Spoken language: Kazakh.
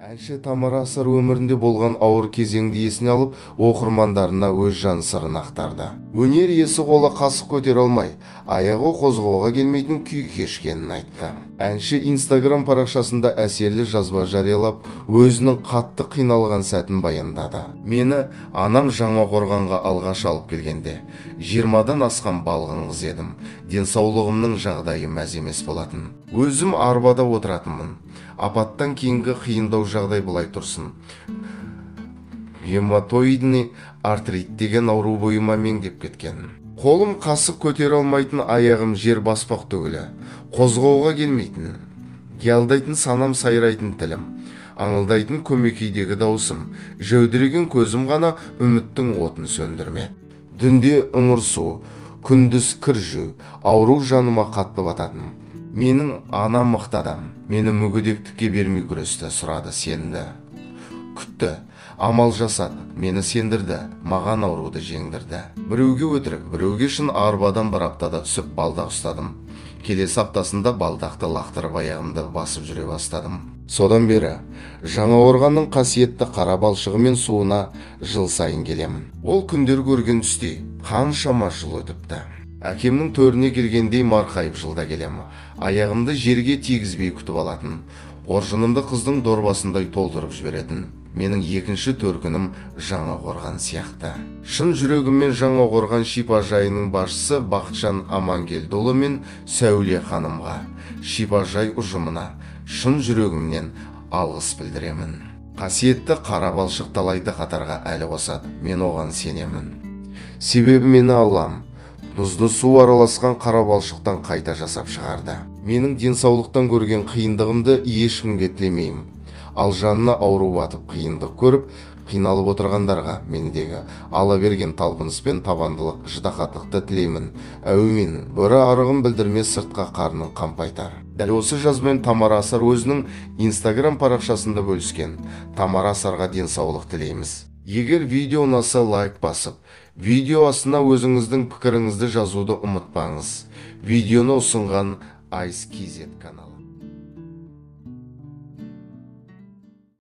Әнші Тамара Асар өмірінде болған ауыр кезеңді есіне алып, оқырмандарына өз жан сырын ақтарды. Өнер иесі қолы қасық көтере алмай, аяғы қозғауға келмейтін күй кешкенін айтты. Әнші Instagram парақшасында әсерлі жазба жариялап, өзінің қатты қиналған сәтін баяндады. Мені анам Жаңақорғанға алғаш алып келгенде 20-дан асқан балғын қыз едім. Денсаулығымның жағдайы мәз емес болатын. Өзім арбада отыратынмын. Апаттан кейінгі қиындау жағдай былай тұрсын. Ревматоидный артрит деген ауру бойыма меңдеп кеткен. Қолым қасық көтере алмайтын, аяғым жер баспақ түгілі. Қозғауға келмейтін. Қиялдайтын санам, сайрайтын тілім. Аңылдайтын көмекейдегі даусым. Жәудіреген көзім ғана үміттің отын сөндірме. Дүнде ыңырсу, күндіз кіржу, ауру жаныма қатты бататын. Менің анам мықты адам. Мені мүгедектікке бермей күресті, сұрады, сенді. Күтті, амал жасады, мені сендірді, маған ауруды жеңдірді. Біреуге өтірік, біреуге шын арбадан бір аптада түсіп балдақ ұстадым. Келесі аптасында балдақты лақтырып аяғымды басып жүре бастадым. Содан бері Жаңақорғанның қасиетті қара балшығы мен суына жыл сайын келемін. Ол күндер көрген түстей қаншама жыл өтіпті. Әкемнің төріне келгендей марқайып жылда келем. Аяғымды жерге тигізбей күтіп алатын. Қоржынымды қыздың дорбасындай толтырып жіберетін. Менің екінші төркінім Жаңақорған сияқты. Шын жүрегіммен Жаңақорған шипажайының басшысы Бақытжан Амангелдіұлы мен Сәуле ханымға, шипажай ұжымына шын жүрегімнен алғыс білдіремін. Қасиетті қара балшық талайды қатарға әлі қосады. Мен оған сенемін. Себебі мені Аллам тұзды су араласқан қара балшықтан қайта жасап шығарды. Менің денсаулықтан көрген қиындығымды ешкімге тілемеймін. Ал жанына ауру батып қиындық көріп, қиналып отырғандарға мендегі ала берген талпыныс пен табандылық, ждақаттықты тілеймін. Әумин. Бөрі арығын білдірмес, сыртқа қарнын қампайтар. Дәл осы жазбен Тамара Асар өзінің Instagram парақшасында бөліскен. Тамара Асарға денсаулық тілейміз. Егер видео ұнаса, лайк басып, видео астына өзіңіздің пікіріңізді жазуды ұмытпаңыз. Видеоны ұсынған Ice KZ каналы.